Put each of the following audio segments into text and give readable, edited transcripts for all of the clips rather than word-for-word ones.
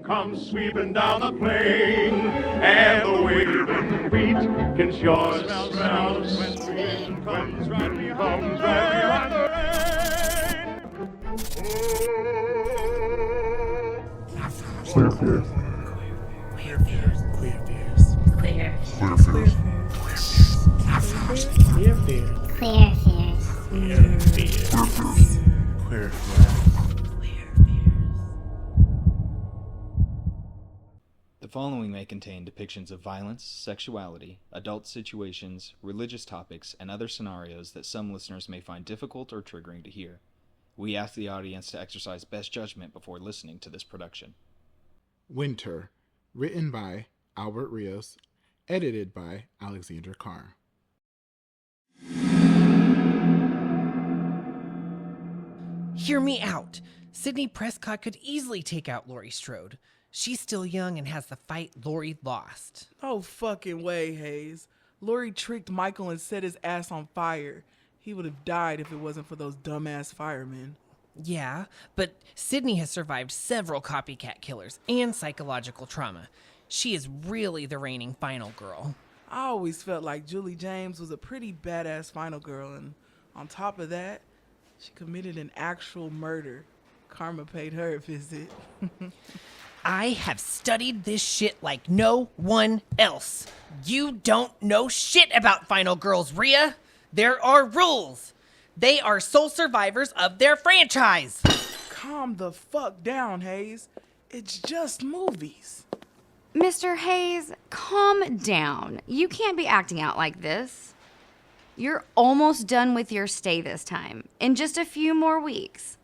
comes sweeping down the plain, and the waving wheat can sure smell when spring comes right behind the rain. Queer fears. Queer fears. Queer fears. Queer. Queer fears. Queer fears. Queer fears. Queer fears. Queer fears. The following may contain depictions of violence, sexuality, adult situations, religious topics, and other scenarios that some listeners may find difficult or triggering to hear. We ask the audience to exercise best judgment before listening to this production. Wynter, written by Albert Rios, edited by Alexandria Carr. Hear me out. Sydney Prescott could easily take out Laurie Strode. She's still young and has the fight Laurie lost. Oh, fucking way, Hayes. Laurie tricked Michael and set his ass on fire. He would have died if it wasn't for those dumbass firemen. Yeah, but Sydney has survived several copycat killers and psychological trauma. She is really the reigning final girl. I always felt like Julie James was a pretty badass final girl, and on top of that, she committed an actual murder. Karma paid her a visit. I have studied this shit like no one else. You don't know shit about final girls, Rhea. There are rules. They are sole survivors of their franchise. Calm the fuck down, Hayes. It's just movies. Mr. Hayes, calm down. You can't be acting out like this. You're almost done with your stay this time, in just a few more weeks.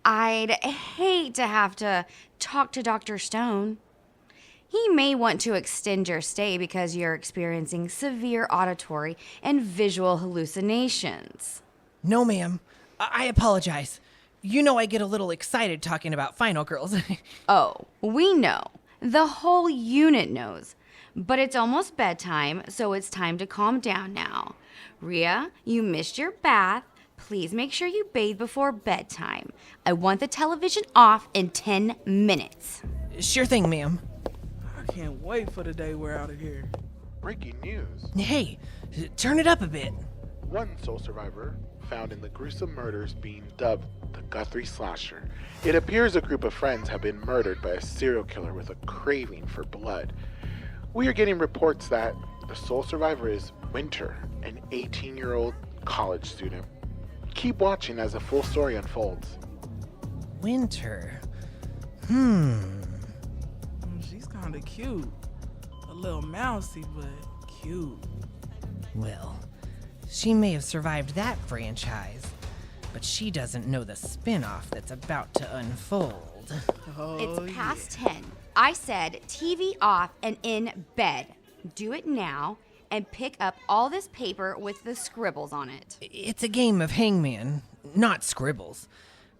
I'd hate to have to talk to Dr. Stone. He may want to extend your stay because you're experiencing severe auditory and visual hallucinations. No, ma'am. I apologize. You know I get a little excited talking about final girls. Oh, we know. The whole unit knows. But it's almost bedtime, so it's time to calm down now. Rhea, you missed your bath. Please make sure you bathe before bedtime. I want the television off in 10 minutes. Sure thing, ma'am. I can't wait for the day we're out of here. Breaking news. Hey, turn it up a bit. One sole survivor found in the gruesome murders being dubbed the Guthrie Slasher. It appears a group of friends have been murdered by a serial killer with a craving for blood. We are getting reports that the sole survivor is Wynter, an 18-year-old college student. Keep watching as the full story unfolds. Wynter. She's kinda cute. A little mousey, but cute. Well, she may have survived that franchise, but she doesn't know the spin-off that's about to unfold. Oh, It's past 10. I said TV off and in bed. Do it now and pick up all this paper with the scribbles on it. It's a game of hangman, not scribbles.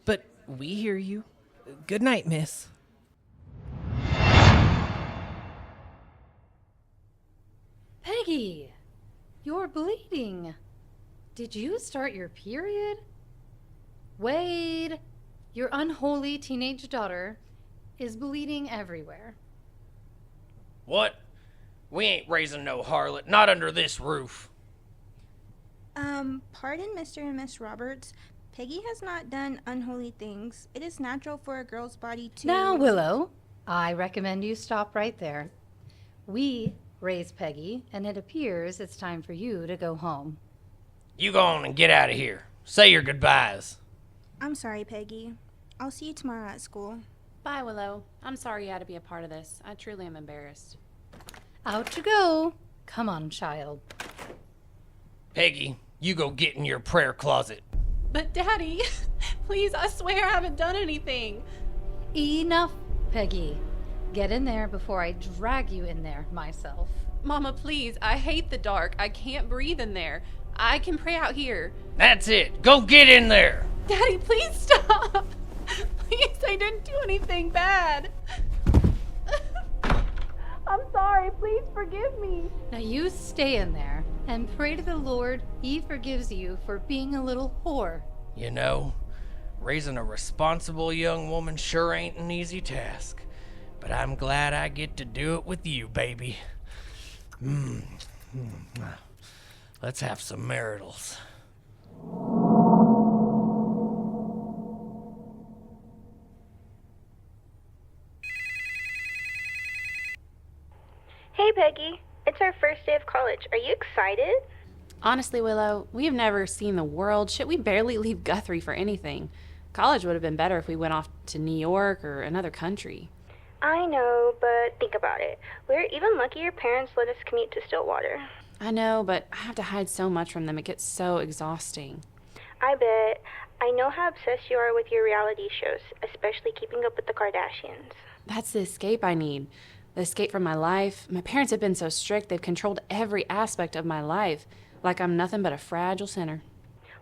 But we hear you. Good night, miss. Peggy, you're bleeding. Did you start your period? Wade, your unholy teenage daughter is bleeding everywhere. What? We ain't raising no harlot, not under this roof. Pardon, Mr. and Miss Roberts. Peggy has not done unholy things. It is natural for a girl's body to... Now, Willow, I recommend you stop right there. We raised Peggy, and it appears it's time for you to go home. You go on and get out of here. Say your goodbyes. I'm sorry, Peggy. I'll see you tomorrow at school. Bye, Willow. I'm sorry you had to be a part of this. I truly am embarrassed. Out you go. Come on, child. Peggy, you go get in your prayer closet. But, Daddy, please, I swear I haven't done anything. Enough, Peggy. Get in there before I drag you in there myself. Mama, please, I hate the dark. I can't breathe in there. I can pray out here. That's it. Go get in there. Daddy, please stop. Please, I didn't do anything bad. I'm sorry. Please forgive me. Now you stay in there and pray to the Lord he forgives you for being a little whore. You know, raising a responsible young woman sure ain't an easy task. but I'm glad I get to do it with you, baby. Let's have some maritals. Hey, Peggy. It's our first day of college. Are you excited? Honestly, Willow, we have never seen the world. Shit, we barely leave Guthrie for anything. College would have been better if we went off to New York or another country. I know, but think about it. We're even lucky your parents let us commute to Stillwater. I know, but I have to hide so much from them. It gets so exhausting. I bet. I know how obsessed you are with your reality shows, especially keeping up with the Kardashians. That's the escape I need. The escape from my life. My parents have been so strict, they've controlled every aspect of my life. Like I'm nothing but a fragile sinner.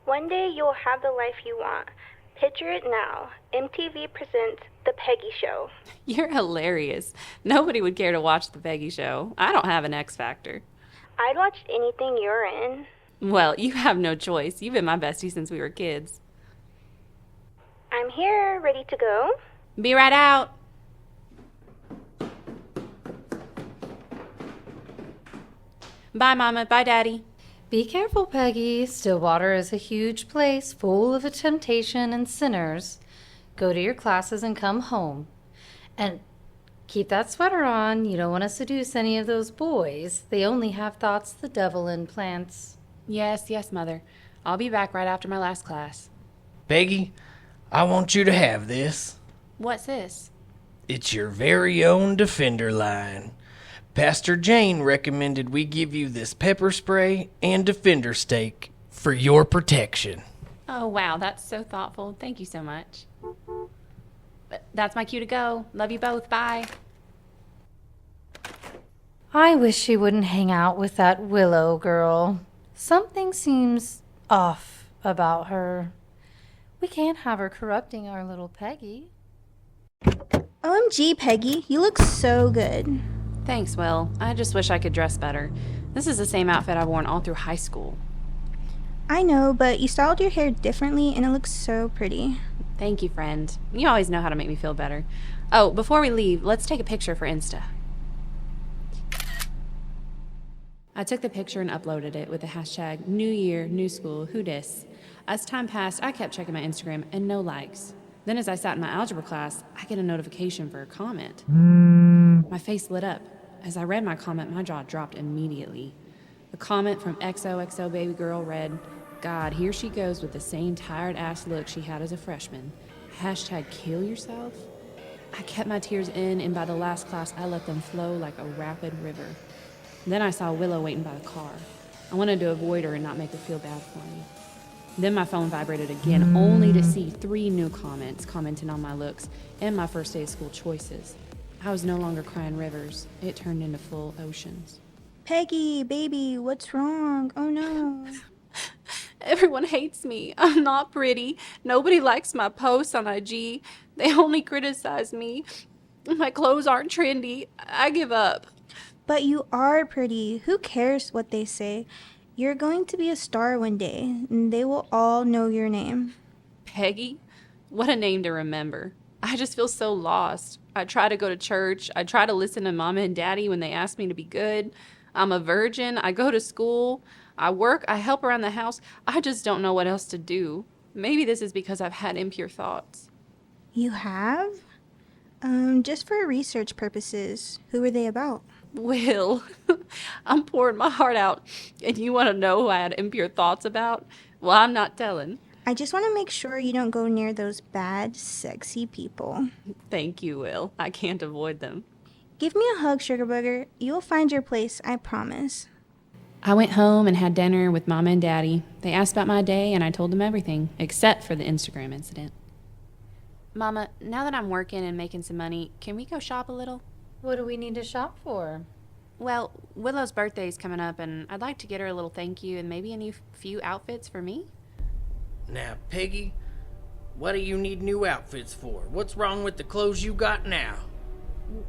One day you'll have the life you want. Picture it now. MTV presents The Peggy Show. You're hilarious. Nobody would care to watch The Peggy Show. I don't have an X Factor. I'd watch anything you're in. Well, you have no choice. You've been my bestie since we were kids. I'm here, ready to go. Be right out. Bye, Mama. Bye, Daddy. Be careful, Peggy. Stillwater is a huge place full of temptation and sinners. Go to your classes and come home. And keep that sweater on. You don't want to seduce any of those boys. They only have thoughts the devil implants. Yes, Mother. I'll be back right after my last class. Peggy, I want you to have this. What's this? It's your very own Defender line. Pastor Jane recommended we give you this pepper spray and Defender steak for your protection. Oh, wow, that's so thoughtful. Thank you so much. That's my cue to go. Love you both. Bye. I wish she wouldn't hang out with that Willow girl. Something seems off about her. We can't have her corrupting our little Peggy. OMG, Peggy, you look so good. Thanks, Will. I just wish I could dress better. This is the same outfit I've worn all through high school. I know, but you styled your hair differently and it looks so pretty. Thank you, friend. You always know how to make me feel better. Oh, before we leave, let's take a picture for Insta. I took the picture and uploaded it with the hashtag New Year, New School, Who Dis. As time passed, I kept checking my Instagram and no likes. Then as I sat in my algebra class, I get a notification for a comment. My face lit up. As I read my comment, my jaw dropped immediately. The comment from XOXO Baby Girl read, God, here she goes with the same tired-ass look she had as a freshman. Hashtag kill yourself? I kept my tears in, and by the last class, I let them flow like a rapid river. Then I saw Willow waiting by the car. I wanted to avoid her and not make her feel bad for me. Then my phone vibrated again, only to see 3 new comments commenting on my looks and my first day of school choices. I was no longer crying rivers. It turned into full oceans. Peggy, baby, what's wrong? Oh no. Everyone hates me. I'm not pretty. Nobody likes my posts on IG. They only criticize me. My clothes aren't trendy. I give up. But you are pretty. Who cares what they say? You're going to be a star one day, and they will all know your name. Peggy? What a name to remember. I just feel so lost. I try to go to church. I try to listen to Mama and Daddy when they ask me to be good. I'm a virgin. I go to school. I work. I help around the house. I just don't know what else to do. Maybe this is because I've had impure thoughts. You have? Just for research purposes. Who were they about? Will, I'm pouring my heart out, and you want to know who I had impure thoughts about? Well, I'm not telling. I just want to make sure you don't go near those bad, sexy people. Thank you, Will. I can't avoid them. Give me a hug, Sugar Booger. You'll find your place, I promise. I went home and had dinner with Mama and Daddy. They asked about my day, and I told them everything, except for the Instagram incident. Mama, now that I'm working and making some money, can we go shop a little? What do we need to shop for? Well, Willow's birthday's coming up, and I'd like to get her a little thank you and maybe a few outfits for me. Now, Peggy, what do you need new outfits for? What's wrong with the clothes you got now?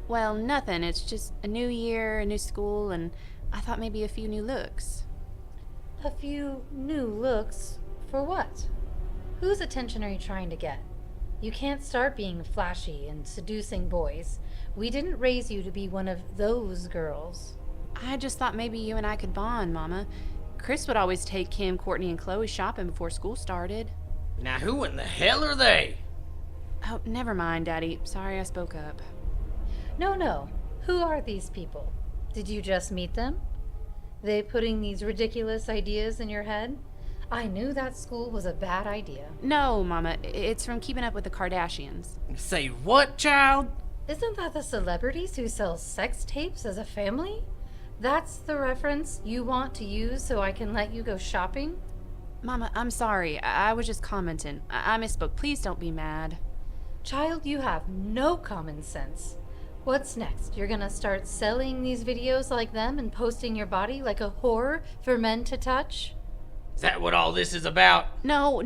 Well, nothing. It's just a new year, a new school, and I thought maybe a few new looks. A few new looks? For what? Whose attention are you trying to get? You can't start being flashy and seducing boys. We didn't raise you to be one of those girls. I just thought maybe you and I could bond, Mama. Chris would always take Kim, Courtney, and Chloe shopping before school started. Now who in the hell are they? Oh, never mind, Daddy. Sorry I spoke up. No. Who are these people? Did you just meet them? They putting these ridiculous ideas in your head? I knew that school was a bad idea. No, Mama. It's from Keeping Up with the Kardashians. Say what, child? Isn't that the celebrities who sell sex tapes as a family? That's the reference you want to use so I can let you go shopping? Mama, I'm sorry. I was just commenting. I misspoke. Please don't be mad. Child, you have no common sense. What's next? You're gonna start selling these videos like them and posting your body like a whore for men to touch? Is that what all this is about? No.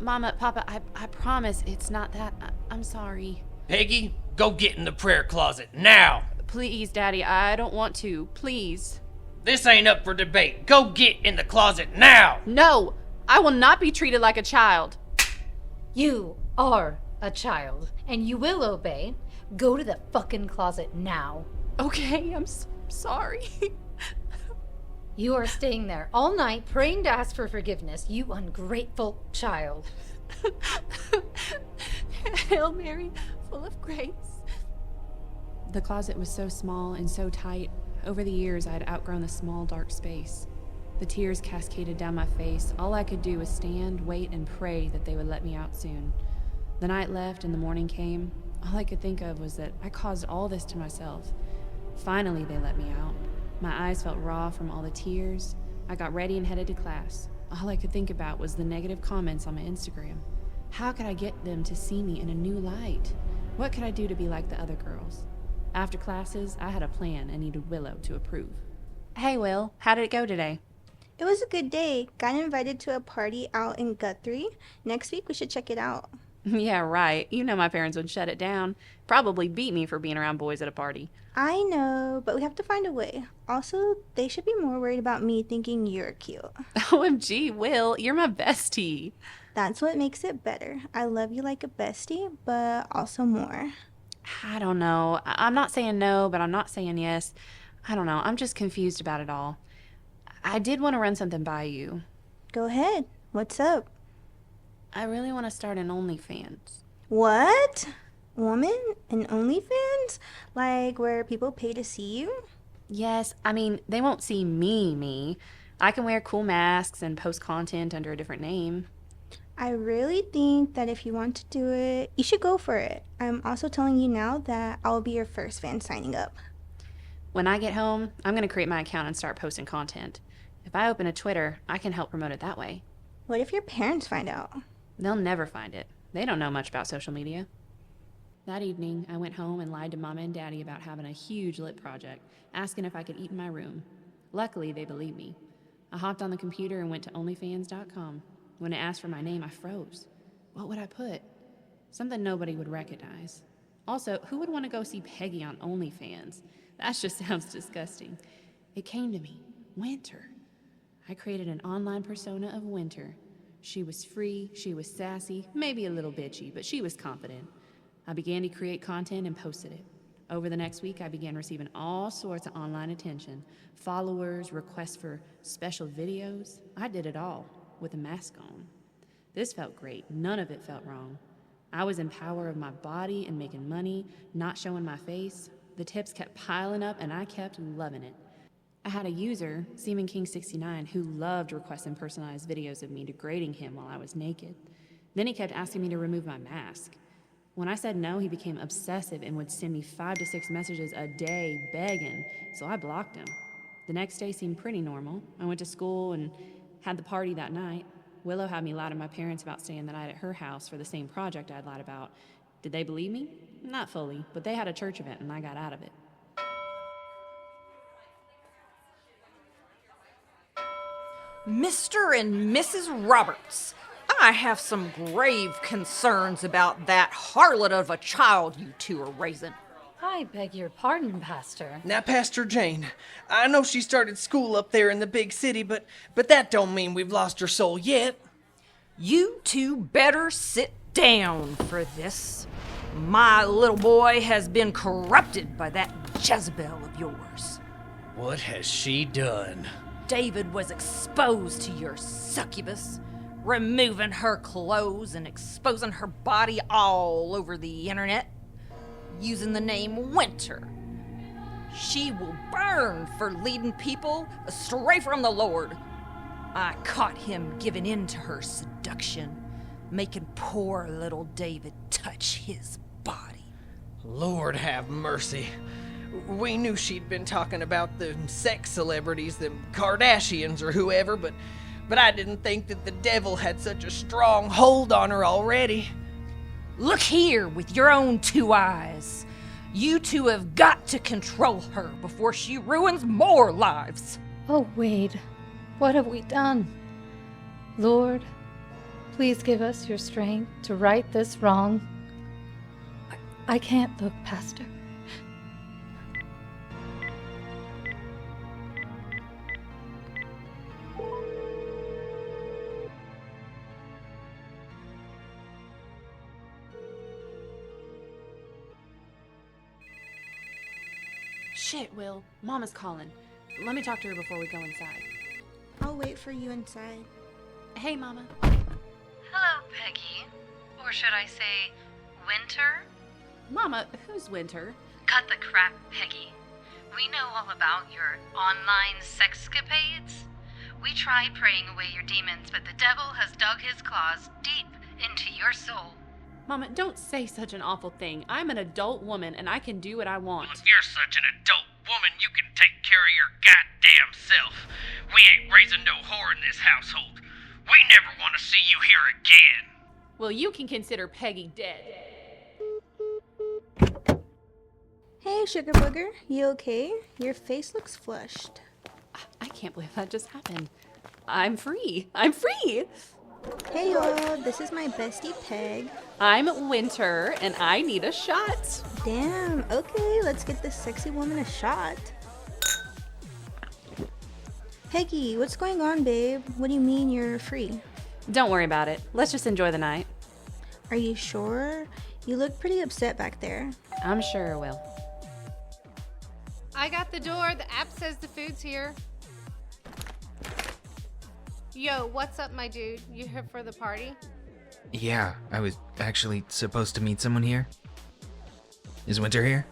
Mama, Papa, I promise it's not that. I'm sorry. Peggy, go get in the prayer closet now. Please, Daddy, I don't want to. Please. This ain't up for debate. Go get in the closet now. No, I will not be treated like a child. You are a child, and you will obey. Go to the fucking closet now. Okay, I'm sorry. You are staying there all night praying to ask for forgiveness, you ungrateful child. Hail Mary, full of grace. The closet was so small and so tight. Over the years, I had outgrown the small, dark space. The tears cascaded down my face. All I could do was stand, wait, and pray that they would let me out soon. The night left and the morning came. All I could think of was that I caused all this to myself. Finally, they let me out. My eyes felt raw from all the tears. I got ready and headed to class. All I could think about was the negative comments on my Instagram. How could I get them to see me in a new light? What could I do to be like the other girls? After classes, I had a plan and needed Willow to approve. Hey, Will, how did it go today? It was a good day. Got invited to a party out in Guthrie. Next week we should check it out. Yeah, right. You know my parents would shut it down. Probably beat me for being around boys at a party. I know, but we have to find a way. Also, they should be more worried about me thinking you're cute. OMG, Will, you're my bestie. That's what makes it better. I love you like a bestie, but also more. I don't know. I'm not saying no, but I'm not saying yes. I don't know. I'm just confused about it all. I did want to run something by you. Go ahead. What's up? I really want to start an OnlyFans. What? Woman? An OnlyFans? Like where people pay to see you? Yes. I mean, they won't see me. I can wear cool masks and post content under a different name. I really think that if you want to do it, you should go for it. I'm also telling you now that I'll be your first fan signing up. When I get home, I'm going to create my account and start posting content. If I open a Twitter, I can help promote it that way. What if your parents find out? They'll never find it. They don't know much about social media. That evening, I went home and lied to Mama and Daddy about having a huge lit project, asking if I could eat in my room. Luckily, they believed me. I hopped on the computer and went to OnlyFans.com. When it asked for my name, I froze. What would I put? Something nobody would recognize. Also, who would want to go see Peggy on OnlyFans? That just sounds disgusting. It came to me. Wynter. I created an online persona of Wynter. She was free, she was sassy, maybe a little bitchy, but she was confident. I began to create content and posted it. Over the next week, I began receiving all sorts of online attention. Followers, requests for special videos. I did it all, with a mask on. This felt great. None of it felt wrong. I was in power of my body and making money, not showing my face. The tips kept piling up, and I kept loving it. I had a user, SeamanKing69, who loved requesting personalized videos of me degrading him while I was naked. Then he kept asking me to remove my mask. When I said no, he became obsessive and would send me 5 to 6 messages a day begging, so I blocked him. The next day seemed pretty normal. I went to school and had the party that night. Willow had me lie to my parents about staying the night at her house for the same project I'd lied about. Did they believe me? Not fully, but they had a church event and I got out of it. Mr. and Mrs. Roberts, I have some grave concerns about that harlot of a child you two are raising. I beg your pardon, Pastor. Now, Pastor Jane, I know she started school up there in the big city, but that don't mean we've lost her soul yet. You two better sit down for this. My little boy has been corrupted by that Jezebel of yours. What has she done? David was exposed to your succubus, removing her clothes and exposing her body all over the internet, using the name Wynter. She will burn for leading people astray from the Lord. I caught him giving in to her seduction, making poor little David touch his body. Lord have mercy. We knew she'd been talking about the sex celebrities, the Kardashians or whoever, but I didn't think that the devil had such a strong hold on her already. Look here with your own two eyes. You two have got to control her before she ruins more lives. Oh, Wade, what have we done? Lord, please give us your strength to right this wrong. I can't look past her. Shit, Will. Mama's calling. Let me talk to her before we go inside. I'll wait for you inside. Hey, Mama. Hello, Peggy. Or should I say, Wynter? Mama, who's Wynter? Cut the crap, Peggy. We know all about your online sexcapades. We tried praying away your demons, but the devil has dug his claws deep into your soul. Mama, don't say such an awful thing. I'm an adult woman, and I can do what I want. Well, if you're such an adult woman, you can take care of your goddamn self. We ain't raising no whore in this household. We never want to see you here again. Well, you can consider Peggy dead. Hey, Sugar Booger, you okay? Your face looks flushed. I can't believe that just happened. I'm free. I'm free! Hey y'all, this is my bestie Peg. I'm Wynter, and I need a shot. Damn, okay, let's get this sexy woman a shot. Peggy, what's going on, babe? What do you mean you're free? Don't worry about it. Let's just enjoy the night. Are you sure? You look pretty upset back there. I'm sure I will. I got the door. The app says the food's here. Yo, what's up, my dude? You here for the party? Yeah, I was actually supposed to meet someone here. Is Wynter here?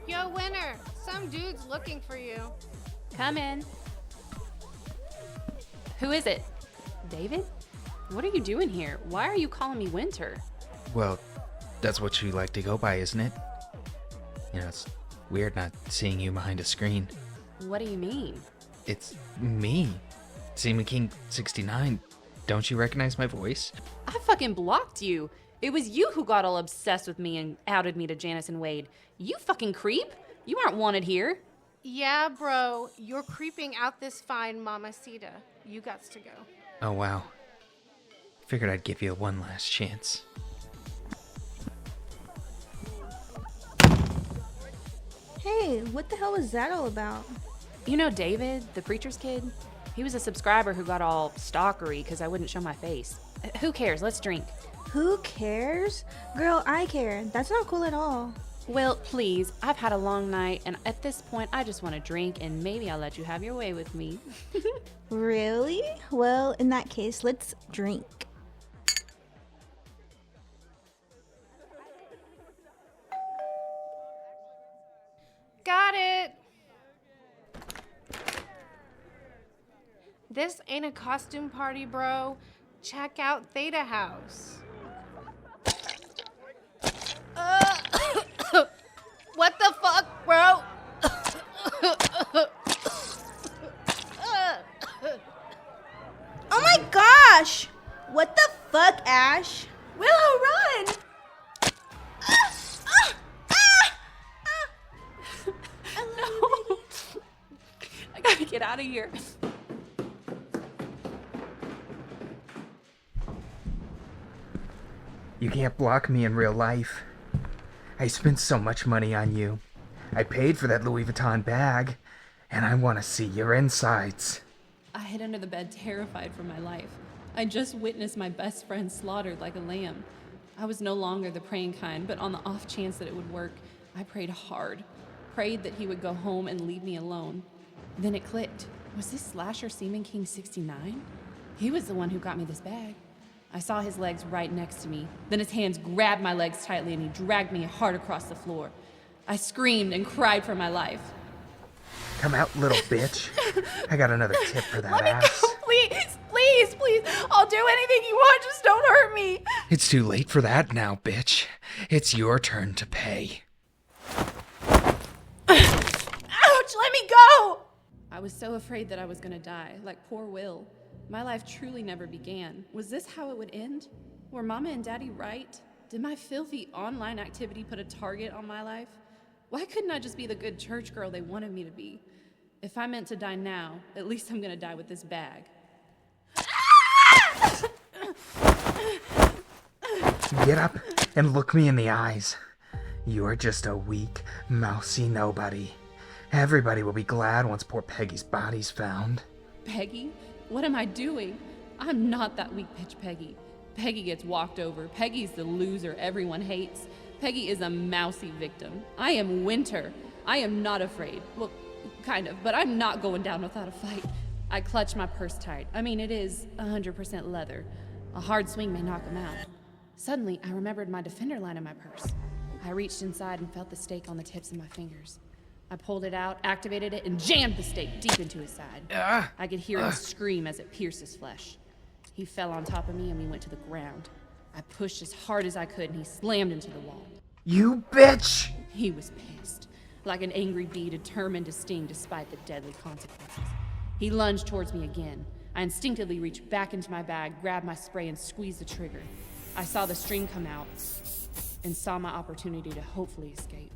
Yo, Wynter, some dude's looking for you. Come in. Who is it? David? What are you doing here? Why are you calling me Wynter? Well, that's what you like to go by, isn't it? You know, it's weird not seeing you behind a screen. What do you mean? It's me. Seaman King 69. Don't you recognize my voice? I fucking blocked you. It was you who got all obsessed with me and outed me to Janice and Wade. You fucking creep. You aren't wanted here. Yeah, bro, you're creeping out this fine mamacita. You gots to go. Oh, wow. Figured I'd give you one last chance. Hey, what the hell was that all about? You know David, the preacher's kid? He was a subscriber who got all stalkery because I wouldn't show my face. Who cares? Let's drink. Who cares? Girl, I care. That's not cool at all. Well, please, I've had a long night, and at this point, I just want to drink, and maybe I'll let you have your way with me. Really? Well, in that case, let's drink. Got it! This ain't a costume party, bro. Check out Theta House. What the fuck, bro? Oh my gosh! What the fuck, Ash? Willow, run! No! I gotta get out of here. You can't block me in real life. I spent so much money on you. I paid for that Louis Vuitton bag, and I want to see your insides. I hid under the bed, terrified for my life. I just witnessed my best friend slaughtered like a lamb. I was no longer the praying kind, but on the off chance that it would work, I prayed hard. Prayed that he would go home and leave me alone. Then it clicked. Was this slasher Seaman King 69? He was the one who got me this bag. I saw his legs right next to me. Then his hands grabbed my legs tightly and he dragged me hard across the floor. I screamed and cried for my life. Come out, little bitch. I got another tip for that Let ass. me go, please, please, please. I'll do anything you want, just don't hurt me. It's too late for that now, bitch. It's your turn to pay. Ouch, let me go! I was so afraid that I was gonna die, like poor Will. My life truly never began. Was this how it would end? Were Mama and Daddy right? Did my filthy online activity put a target on my life? Why couldn't I just be the good church girl they wanted me to be? If I meant to die now, at least I'm gonna die with this bag. Get up and look me in the eyes. You are just a weak, mousy nobody. Everybody will be glad once poor Peggy's body's found. Peggy? What am I doing? I'm not that weak bitch Peggy. Peggy gets walked over. Peggy's the loser everyone hates. Peggy is a mousy victim. I am Wynter. I am not afraid. Well, kind of, but I'm not going down without a fight. I clutch my purse tight. I mean, it is 100% leather. A hard swing may knock him out. Suddenly, I remembered my defender line in my purse. I reached inside and felt the stake on the tips of my fingers. I pulled it out, activated it, and jammed the stake deep into his side. I could hear him scream as it pierced his flesh. He fell on top of me and we went to the ground. I pushed as hard as I could and he slammed into the wall. You bitch! He was pissed, like an angry bee determined to sting despite the deadly consequences. He lunged towards me again. I instinctively reached back into my bag, grabbed my spray, and squeezed the trigger. I saw the string come out and saw my opportunity to hopefully escape.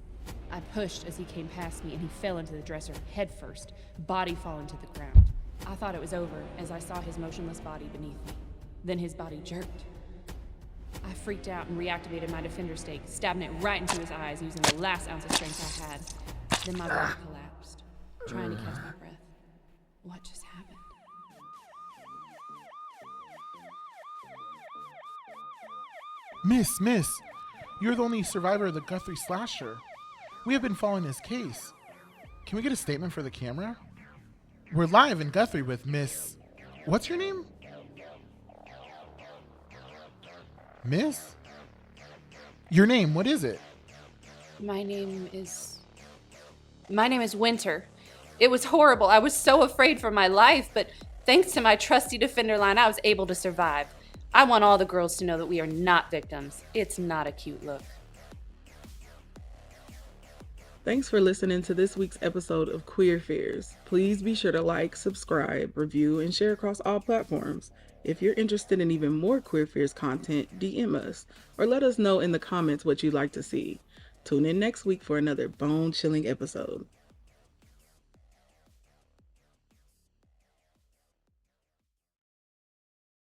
I pushed as he came past me and he fell into the dresser head first, body falling to the ground. I thought it was over as I saw his motionless body beneath me. Then his body jerked. I freaked out and reactivated my defender stake, stabbing it right into his eyes using the last ounce of strength I had. Then my body collapsed, trying to catch my breath. What just happened? Miss, you're the only survivor of the Guthrie slasher. We have been following his case. Can we get a statement for the camera? We're live in Guthrie with Miss... What's your name? Miss? Your name, what is it? My name is Wynter. It was horrible. I was so afraid for my life, but thanks to my trusty defender line, I was able to survive. I want all the girls to know that we are not victims. It's not a cute look. Thanks for listening to this week's episode of Queer Fears. Please be sure to like, subscribe, review, and share across all platforms. If you're interested in even more Queer Fears content, DM us or let us know in the comments what you'd like to see. Tune in next week for another bone-chilling episode.